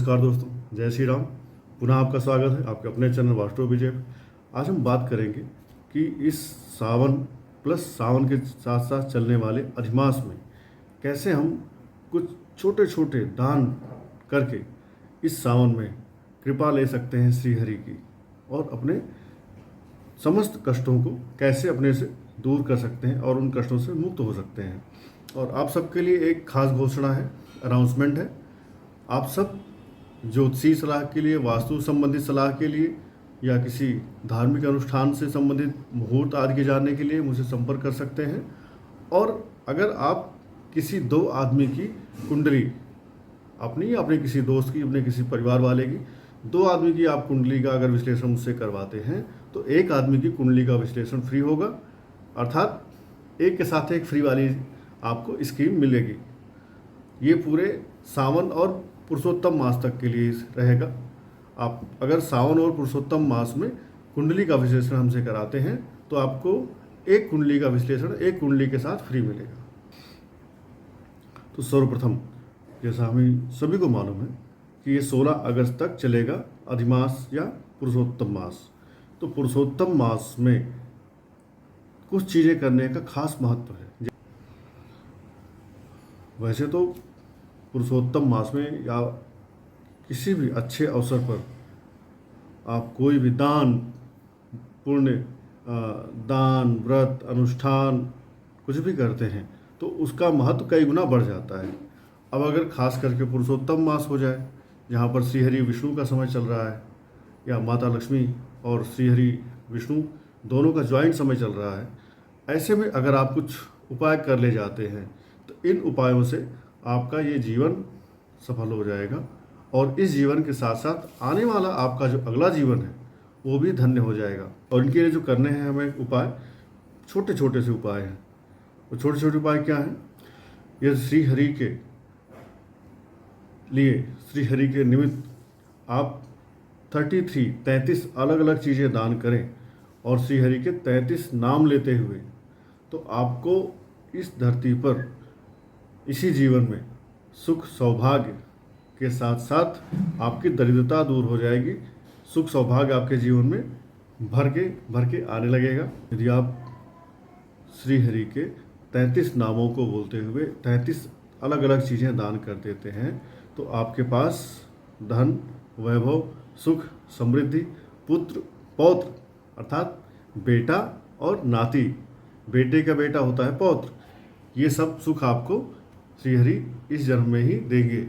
नमस्कार दोस्तों, जय श्री राम। पुनः आपका स्वागत है आपके अपने चैनल वास्तु विजय पे। आज हम बात करेंगे कि इस सावन प्लस सावन के साथ साथ चलने वाले अधिमास में कैसे हम कुछ छोटे छोटे दान करके इस सावन में कृपा ले सकते हैं श्री हरि की, और अपने समस्त कष्टों को कैसे अपने से दूर कर सकते हैं और उन कष्टों से मुक्त हो सकते हैं। और आप सबके लिए एक खास घोषणा है, अनाउंसमेंट है। आप सब ज्योतिषी सलाह के लिए, वास्तु संबंधित सलाह के लिए या किसी धार्मिक अनुष्ठान से संबंधित मुहूर्त आदि के जानने के लिए मुझसे संपर्क कर सकते हैं। और अगर आप किसी दो आदमी की कुंडली, अपनी अपने किसी दोस्त की, अपने किसी परिवार वाले की, दो आदमी की आप कुंडली का अगर विश्लेषण मुझसे करवाते हैं तो एक आदमी की कुंडली का विश्लेषण फ्री होगा, अर्थात एक के साथ एक फ्री वाली आपको स्कीम मिलेगी। ये पूरे सावन और पुरुषोत्तम मास तक के लिए रहेगा। आप अगर सावन और पुरुषोत्तम मास में कुंडली का विश्लेषण हमसे कराते हैं तो आपको एक कुंडली का विश्लेषण एक कुंडली के साथ फ्री मिलेगा। तो सर्वप्रथम, जैसा हमें सभी को मालूम है कि ये 16 अगस्त तक चलेगा अधिमास या पुरुषोत्तम मास। तो पुरुषोत्तम मास में कुछ चीज़ें करने का खास महत्व है। वैसे तो पुरुषोत्तम मास में या किसी भी अच्छे अवसर पर आप कोई भी दान, पुण्य, दान, व्रत, अनुष्ठान कुछ भी करते हैं तो उसका महत्व कई गुना बढ़ जाता है। अब अगर खास करके पुरुषोत्तम मास हो जाए, जहाँ पर श्रीहरि विष्णु का समय चल रहा है, या माता लक्ष्मी और श्रीहरि विष्णु दोनों का ज्वाइंट समय चल रहा है, ऐसे में अगर आप कुछ उपाय कर ले जाते हैं तो इन उपायों से आपका ये जीवन सफल हो जाएगा, और इस जीवन के साथ साथ आने वाला आपका जो अगला जीवन है वो भी धन्य हो जाएगा। और इनके लिए जो करने हैं हमें उपाय, छोटे छोटे से उपाय हैं। वो छोटे छोटे उपाय क्या हैं? ये श्री हरि के लिए, श्री हरि के निमित्त आप 33 अलग अलग चीज़ें दान करें और श्री हरि के 33 नाम लेते हुए, तो आपको इस धरती पर इसी जीवन में सुख सौभाग्य के साथ साथ आपकी दरिद्रता दूर हो जाएगी। सुख सौभाग्य आपके जीवन में भर के आने लगेगा। यदि आप श्री हरि के 33 नामों को बोलते हुए 33 अलग अलग चीज़ें दान कर देते हैं तो आपके पास धन, वैभव, सुख, समृद्धि, पुत्र, पौत्र अर्थात बेटा और नाती, बेटे का बेटा होता है पौत्र, ये सब सुख आपको श्रीहरि इस जन्म में ही देंगे।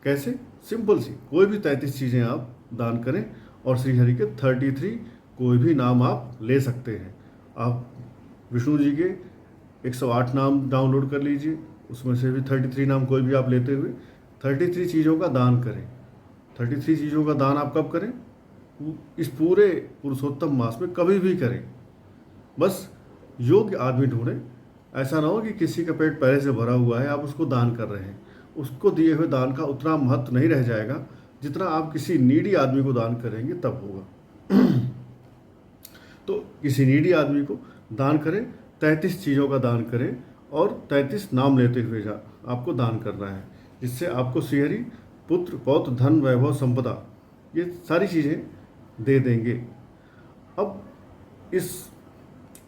कैसे? सिंपल सी, कोई भी 33 चीज़ें आप दान करें और श्रीहरि के 33 कोई भी नाम आप ले सकते हैं। आप विष्णु जी के 108 नाम डाउनलोड कर लीजिए, उसमें से भी 33 नाम कोई भी आप लेते हुए 33 चीज़ों का दान करें। 33 चीज़ों का दान आप कब करें? इस पूरे पुरुषोत्तम मास में कभी भी करें। बस योग्य आदमी ढूंढें। ऐसा ना हो कि किसी का पेट पहले से भरा हुआ है, आप उसको दान कर रहे हैं, उसको दिए हुए दान का उतना महत्व नहीं रह जाएगा जितना आप किसी नीडी आदमी को दान करेंगे तब होगा। तो किसी नीडी आदमी को दान करें, 33 चीज़ों का दान करें और 33 नाम लेते हुए आपको दान करना है, जिससे आपको श्रीहरि पुत्र, पौत्र, धन, वैभव, संपदा ये सारी चीज़ें दे देंगे। अब इस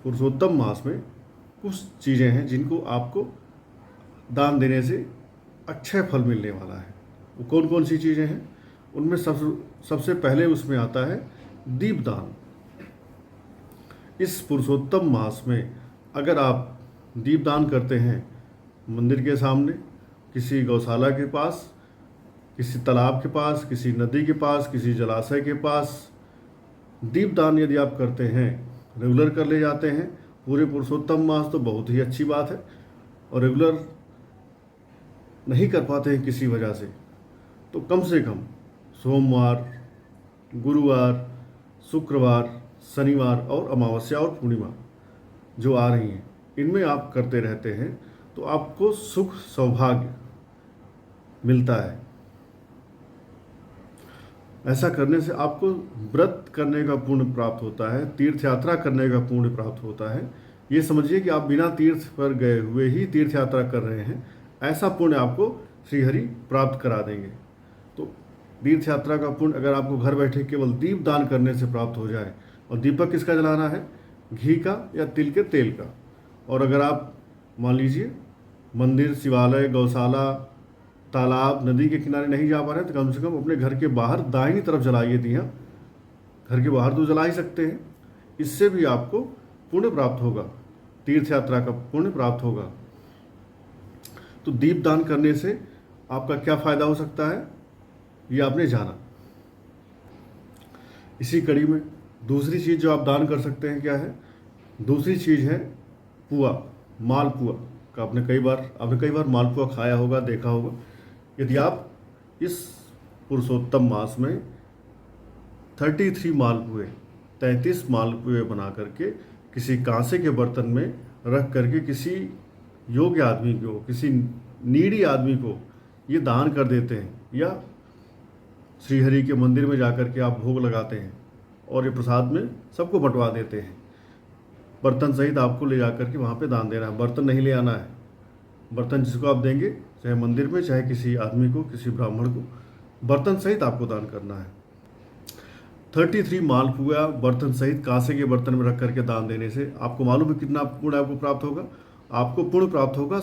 पुरुषोत्तम मास में कुछ चीज़ें हैं जिनको आपको दान देने से अच्छे फल मिलने वाला है। वो कौन कौन सी चीज़ें हैं? उनमें सबसे पहले उसमें आता है दीपदान। इस पुरुषोत्तम मास में अगर आप दीपदान करते हैं मंदिर के सामने, किसी गौशाला के पास, किसी तालाब के पास, किसी नदी के पास, किसी जलाशय के पास, दीपदान यदि आप करते हैं, रेगुलर कर ले जाते हैं पूरे पुरुषोत्तम मास, तो बहुत ही अच्छी बात है। और रेगुलर नहीं कर पाते हैं किसी वजह से, तो कम से कम सोमवार, गुरुवार, शुक्रवार, शनिवार और अमावस्या और पूर्णिमा जो आ रही हैं, इनमें आप करते रहते हैं तो आपको सुख सौभाग्य मिलता है। ऐसा करने से आपको व्रत करने का पुण्य प्राप्त होता है, तीर्थ यात्रा करने का पुण्य प्राप्त होता है। ये समझिए कि आप बिना तीर्थ पर गए हुए ही तीर्थ यात्रा कर रहे हैं, ऐसा पुण्य आपको श्रीहरि प्राप्त करा देंगे। तो तीर्थ यात्रा का पुण्य अगर आपको घर बैठे केवल दीप दान करने से प्राप्त हो जाए, और दीपक किसका जलाना है, घी का या तिल के तेल का। और अगर आप मान लीजिए मंदिर, शिवालय, गौशाला, तालाब, नदी के किनारे नहीं जा पा रहे हैं, तो कम से कम अपने घर के बाहर दाहिनी तरफ जलाइए दिया। घर के बाहर तो जला ही सकते हैं, इससे भी आपको पुण्य प्राप्त होगा, तीर्थ यात्रा का पुण्य प्राप्त होगा। तो दीप दान करने से आपका क्या फायदा हो सकता है, ये आपने जाना। इसी कड़ी में दूसरी चीज़ जो आप दान कर सकते हैं क्या है, दूसरी चीज़ है पुआ, मालपुआ का। आपने कई बार मालपुआ खाया होगा, देखा होगा। यदि आप इस पुरुषोत्तम मास में 33 मालपुए, 33 मालपुए बना करके किसी कांसे के बर्तन में रख करके किसी योग्य आदमी को, किसी नीडी आदमी को ये दान कर देते हैं, या श्रीहरि के मंदिर में जाकर के आप भोग लगाते हैं और ये प्रसाद में सबको बंटवा देते हैं। बर्तन सहित आपको ले जाकर के वहाँ पे दान देना है, बर्तन नहीं ले आना है। बर्तन जिसको आप देंगे, चाहे मंदिर में, चाहे किसी आदमी को, किसी ब्राह्मण को, बर्तन सहित आपको दान करना है। 33 मालपुआ बर्तन सहित कांसे के बर्तन में रख करके दान देने से आपको मालूम है कितना पुण्य आपको प्राप्त होगा। आपको पुण्य प्राप्त होगा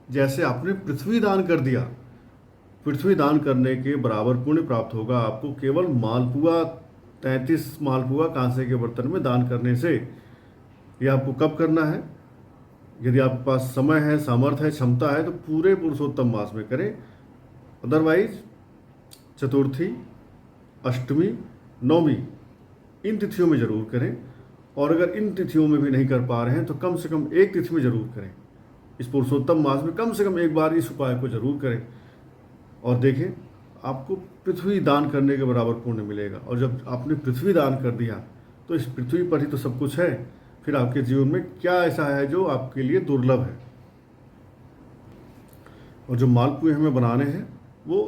जैसे आपने पृथ्वी दान कर दिया। पृथ्वी दान करने के बराबर पुण्य प्राप्त होगा आपको केवल मालपुआ, 33 मालपुआ कांसे के बर्तन में दान करने से। ये आपको कब करना है, यदि आपके पास समय है, सामर्थ्य है, क्षमता है, तो पूरे पुरुषोत्तम मास में करें। अदरवाइज चतुर्थी, अष्टमी, नौमी, इन तिथियों में जरूर करें। और अगर इन तिथियों में भी नहीं कर पा रहे हैं तो कम से कम एक तिथि में जरूर करें। इस पुरुषोत्तम मास में कम से कम एक बार इस उपाय को जरूर करें, और देखें आपको पृथ्वी दान करने के बराबर पुण्य मिलेगा। और जब आपने पृथ्वी दान कर दिया तो इस पृथ्वी पर ही तो सब कुछ है, फिर आपके जीवन में क्या ऐसा है जो आपके लिए दुर्लभ है। और जो मालपुए हमें बनाने हैं वो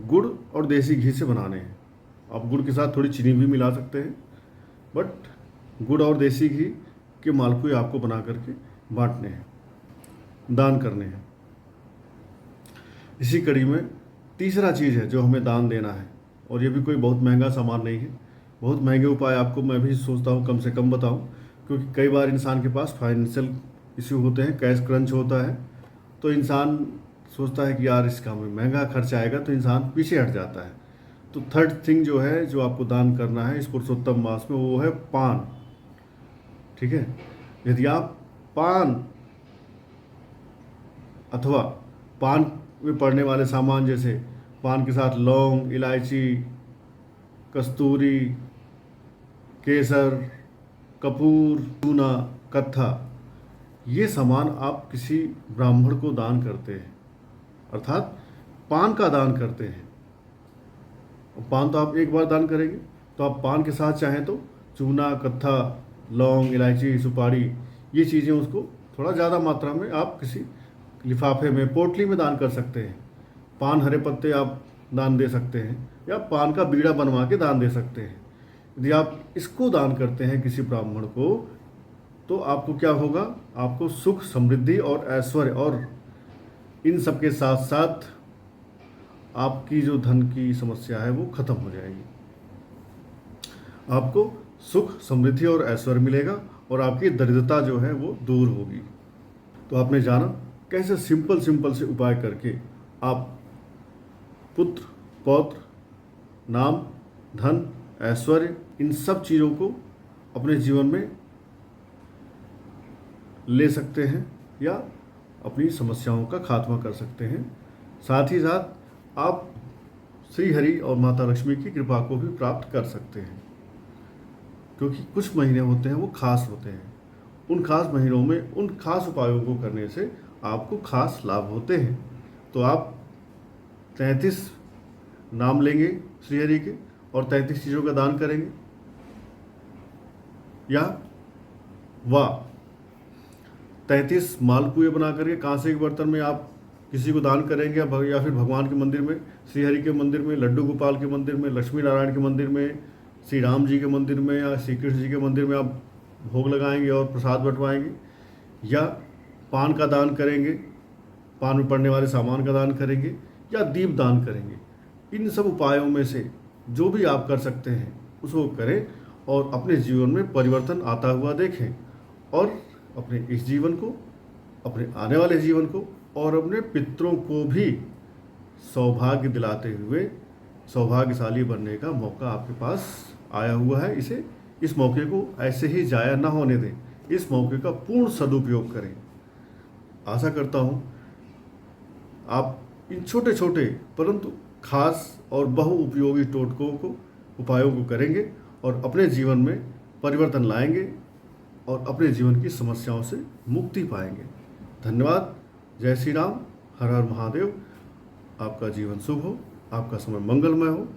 गुड़ और देसी घी से बनाने हैं। आप गुड़ के साथ थोड़ी चीनी भी मिला सकते हैं, बट गुड़ और देसी घी के मालपुए आपको बना करके बांटने हैं, दान करने हैं। इसी कड़ी में तीसरा चीज़ है जो हमें दान देना है, और ये भी कोई बहुत महंगा सामान नहीं है। बहुत महंगे उपाय आपको मैं भी सोचता हूँ कम से कम बताऊँ, क्योंकि कई बार इंसान के पास फाइनेंशियल इश्यू होते हैं, कैश क्रंच होता है, तो इंसान सोचता है कि यार इस काम में महंगा खर्च आएगा, तो इंसान पीछे हट जाता है। तो थर्ड थिंग जो है, जो आपको दान करना है इस पुरुषोत्तम मास में, वो है पान। ठीक है, यदि आप पान अथवा पान में पड़ने वाले सामान, जैसे पान के साथ लौंग, इलायची, कस्तूरी, केसर, कपूर, चूना, कत्था, ये सामान आप किसी ब्राह्मण को दान करते हैं, अर्थात पान का दान करते हैं। पान तो आप एक बार दान करेंगे, तो आप पान के साथ चाहें तो चूना, कत्था, लौंग, इलायची, सुपारी, ये चीज़ें उसको थोड़ा ज़्यादा मात्रा में आप किसी लिफाफे में, पोटली में दान कर सकते हैं। पान हरे पत्ते आप दान दे सकते हैं, या पान का बीड़ा बनवा के दान दे सकते हैं। यदि आप इसको दान करते हैं किसी ब्राह्मण को, तो आपको क्या होगा, आपको सुख, समृद्धि और ऐश्वर्य, और इन सब के साथ साथ आपकी जो धन की समस्या है वो खत्म हो जाएगी। आपको सुख, समृद्धि और ऐश्वर्य मिलेगा, और आपकी दरिद्रता जो है वो दूर होगी। तो आपने जाना कैसे सिंपल से उपाय करके आप पुत्र, पौत्र, नाम, धन, ऐश्वर्य, इन सब चीज़ों को अपने जीवन में ले सकते हैं, या अपनी समस्याओं का खात्मा कर सकते हैं। साथ ही साथ आप श्री हरि और माता लक्ष्मी की कृपा को भी प्राप्त कर सकते हैं, क्योंकि कुछ महीने होते हैं वो खास होते हैं। उन खास महीनों में उन खास उपायों को करने से आपको खास लाभ होते हैं। तो आप 33 नाम लेंगे श्री हरि के और 33 चीज़ों का दान करेंगे, या 33 मालपुए बना करके कांसे के बर्तन में आप किसी को दान करेंगे, या फिर भगवान के मंदिर में, श्री हरि के मंदिर में, लड्डू गोपाल के मंदिर में, लक्ष्मी नारायण के मंदिर में, श्री राम जी के मंदिर में, या श्री कृष्ण जी के मंदिर में आप भोग लगाएंगे और प्रसाद बंटवाएंगे, या पान का दान करेंगे, पान में पड़ने वाले सामान का दान करेंगे, या दीप दान करेंगे। इन सब उपायों में से जो भी आप कर सकते हैं उसको करें और अपने जीवन में परिवर्तन आता हुआ देखें और अपने इस जीवन को, अपने आने वाले जीवन को और अपने पितरों को भी सौभाग्य दिलाते हुए सौभाग्यशाली बनने का मौका आपके पास आया हुआ है। इस मौके को ऐसे ही जाया ना होने दें, इस मौके का पूर्ण सदुपयोग करें। आशा करता हूँ आप इन छोटे छोटे परंतु खास और बहुउपयोगी टोटकों को, उपायों को करेंगे और अपने जीवन में परिवर्तन लाएंगे और अपने जीवन की समस्याओं से मुक्ति पाएंगे। धन्यवाद। जय श्री राम। हर हर महादेव। आपका जीवन शुभ हो, आपका समय मंगलमय हो।